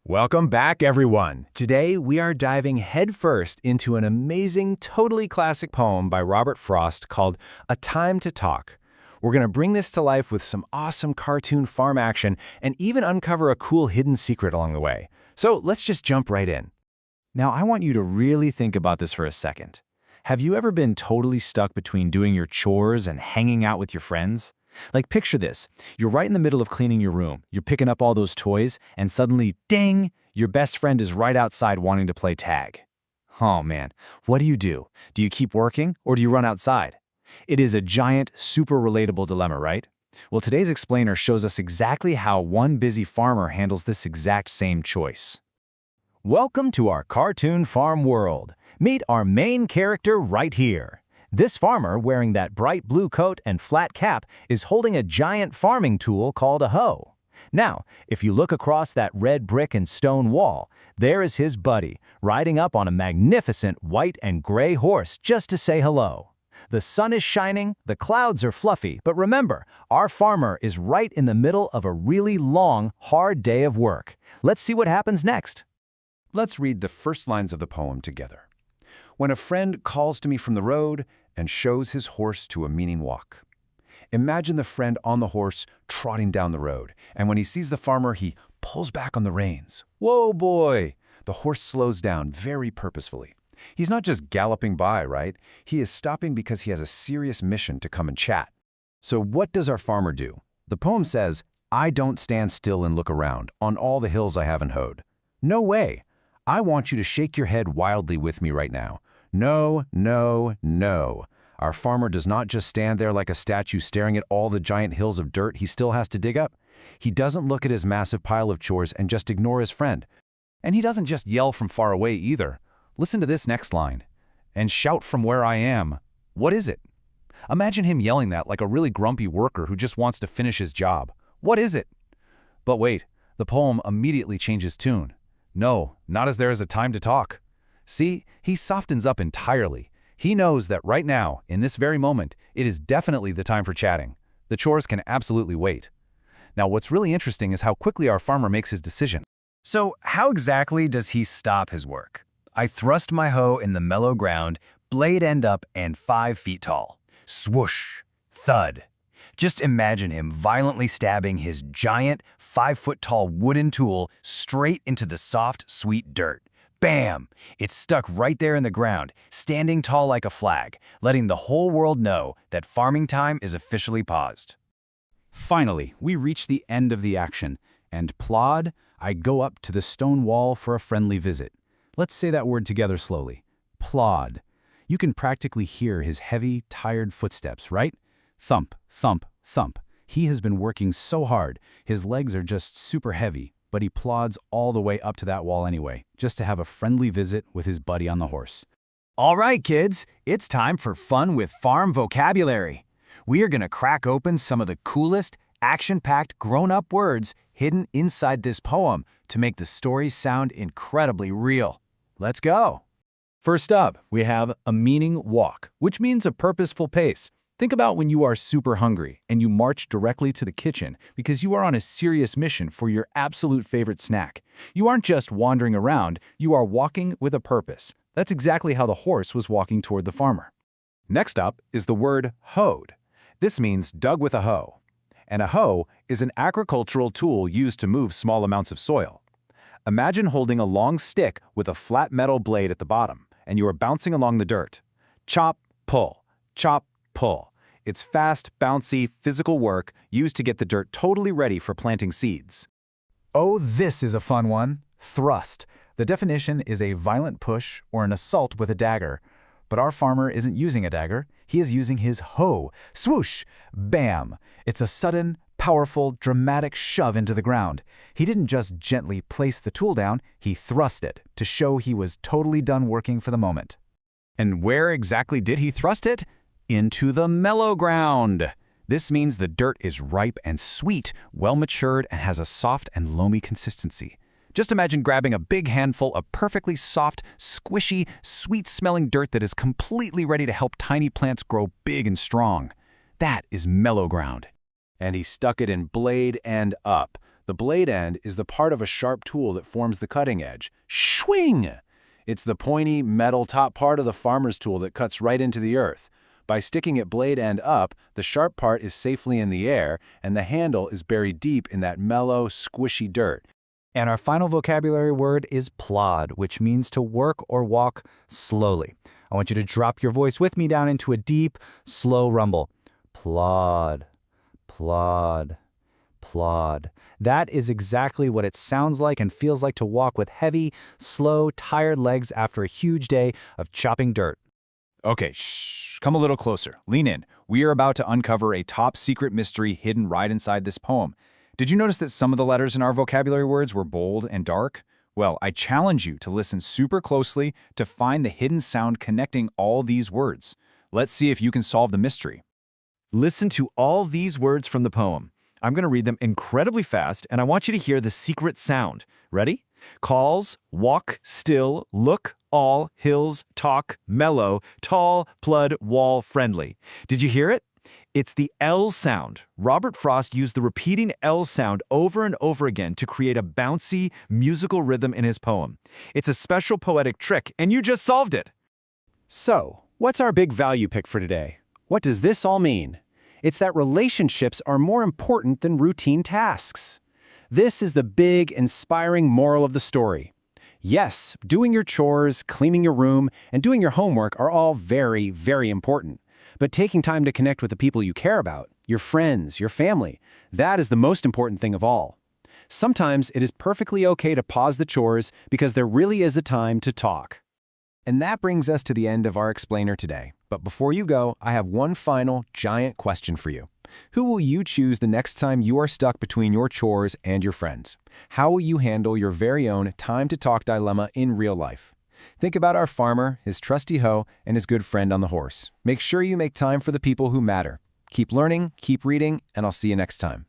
Welcome back, everyone. Today, we are diving headfirst into an amazing, totally classic poem by Robert Frost called A Time to Talk. We're going to bring this to life with some awesome cartoon farm action and even uncover a cool hidden secret along the way. So let's just jump right in. Now, I want you to really think about this for a second. Have you ever been totally stuck between doing your chores and hanging out with your friends? Like, picture this. You're right in the middle of cleaning your room. You're picking up all those toys, and suddenly, ding, your best friend is right outside wanting to play tag. Oh man, what do? Do you keep working, or do you run outside? It is a giant, super relatable dilemma, right? Well, today's explainer shows us exactly how one busy farmer handles this exact same choice. Welcome to our cartoon farm world. Meet our main character right here. This farmer, wearing that bright blue coat and flat cap, is holding a giant farming tool called a hoe. Now, if you look across that red brick and stone wall, there is his buddy, riding up on a magnificent white and gray horse just to say hello. The sun is shining, the clouds are fluffy, but remember, our farmer is right in the middle of a really long, hard day of work. Let's see what happens next. Let's read the first lines of the poem together. When a friend calls to me from the road and shows his horse to a meaning walk. Imagine the friend on the horse trotting down the road, and when he sees the farmer, he pulls back on the reins. Whoa, boy! The horse slows down very purposefully. He's not just galloping by, right? He is stopping because he has a serious mission to come and chat. So what does our farmer do? The poem says, I don't stand still and look around on all the hills I haven't hoed. No way! I want you to shake your head wildly with me right now. No, no, no. Our farmer does not just stand there like a statue staring at all the giant hills of dirt he still has to dig up. He doesn't look at his massive pile of chores and just ignore his friend. And he doesn't just yell from far away either. Listen to this next line. And shout from where I am. What is it? Imagine him yelling that like a really grumpy worker who just wants to finish his job. What is it? But wait, the poem immediately changes tune. No, not as there is a time to talk. See, he softens up entirely. He knows that right now, in this very moment, it is definitely the time for chatting. The chores can absolutely wait. Now, what's really interesting is how quickly our farmer makes his decision. So, how exactly does he stop his work? I thrust my hoe in the mellow ground, blade end up and 5 feet tall. Swoosh! Thud! Just imagine him violently stabbing his giant, 5-foot-tall wooden tool straight into the soft, sweet dirt. Bam! It's stuck right there in the ground, standing tall like a flag, letting the whole world know that farming time is officially paused. Finally, we reach the end of the action, and plod, I go up to the stone wall for a friendly visit. Let's say that word together slowly. Plod. You can practically hear his heavy, tired footsteps, right? Thump, thump, thump. He has been working so hard, his legs are just super heavy, but he plods all the way up to that wall anyway, just to have a friendly visit with his buddy on the horse. All right, kids, it's time for fun with farm vocabulary. We are going to crack open some of the coolest, action-packed grown-up words hidden inside this poem to make the story sound incredibly real. Let's go. First up, we have a meaning walk, which means a purposeful pace. Think about when you are super hungry and you march directly to the kitchen because you are on a serious mission for your absolute favorite snack. You aren't just wandering around, you are walking with a purpose. That's exactly how the horse was walking toward the farmer. Next up is the word hoed. This means dug with a hoe. And a hoe is an agricultural tool used to move small amounts of soil. Imagine holding a long stick with a flat metal blade at the bottom, and you are bouncing along the dirt. Chop, pull, chop, pull. It's fast, bouncy, physical work used to get the dirt totally ready for planting seeds. Oh, this is a fun one. Thrust. The definition is a violent push or an assault with a dagger. But our farmer isn't using a dagger. He is using his hoe. Swoosh! Bam! It's a sudden, powerful, dramatic shove into the ground. He didn't just gently place the tool down, he thrust it to show he was totally done working for the moment. And where exactly did he thrust it? Into the mellow ground. This means the dirt is ripe and sweet, well-matured, and has a soft and loamy consistency. Just imagine grabbing a big handful of perfectly soft, squishy, sweet-smelling dirt that is completely ready to help tiny plants grow big and strong. That is mellow ground. And he stuck it in blade end up. The blade end is the part of a sharp tool that forms the cutting edge. Swing! It's the pointy, metal top part of the farmer's tool that cuts right into the earth. By sticking it blade end up, the sharp part is safely in the air, and the handle is buried deep in that mellow, squishy dirt. And our final vocabulary word is plod, which means to work or walk slowly. I want you to drop your voice with me down into a deep, slow rumble. Plod, plod, plod. That is exactly what it sounds like and feels like to walk with heavy, slow, tired legs after a huge day of chopping dirt. Okay, shh, come a little closer. Lean in. We are about to uncover a top-secret mystery hidden right inside this poem. Did you notice that some of the letters in our vocabulary words were bold and dark? Well, I challenge you to listen super closely to find the hidden sound connecting all these words. Let's see if you can solve the mystery. Listen to all these words from the poem. I'm going to read them incredibly fast, and I want you to hear the secret sound. Ready? Calls, walk, still, look, all, hills, talk, mellow, tall, plud, wall, friendly. Did you hear it? It's the L sound. Robert Frost used the repeating L sound over and over again to create a bouncy, musical rhythm in his poem. It's a special poetic trick, and you just solved it. So, what's our big value pick for today? What does this all mean? It's that relationships are more important than routine tasks. This is the big, inspiring moral of the story. Yes, doing your chores, cleaning your room, and doing your homework are all very, very important. But taking time to connect with the people you care about, your friends, your family, that is the most important thing of all. Sometimes it is perfectly okay to pause the chores because there really is a time to talk. And that brings us to the end of our explainer today. But before you go, I have one final, giant question for you. Who will you choose the next time you are stuck between your chores and your friends? How will you handle your very own time-to-talk dilemma in real life? Think about our farmer, his trusty hoe, and his good friend on the horse. Make sure you make time for the people who matter. Keep learning, keep reading, and I'll see you next time.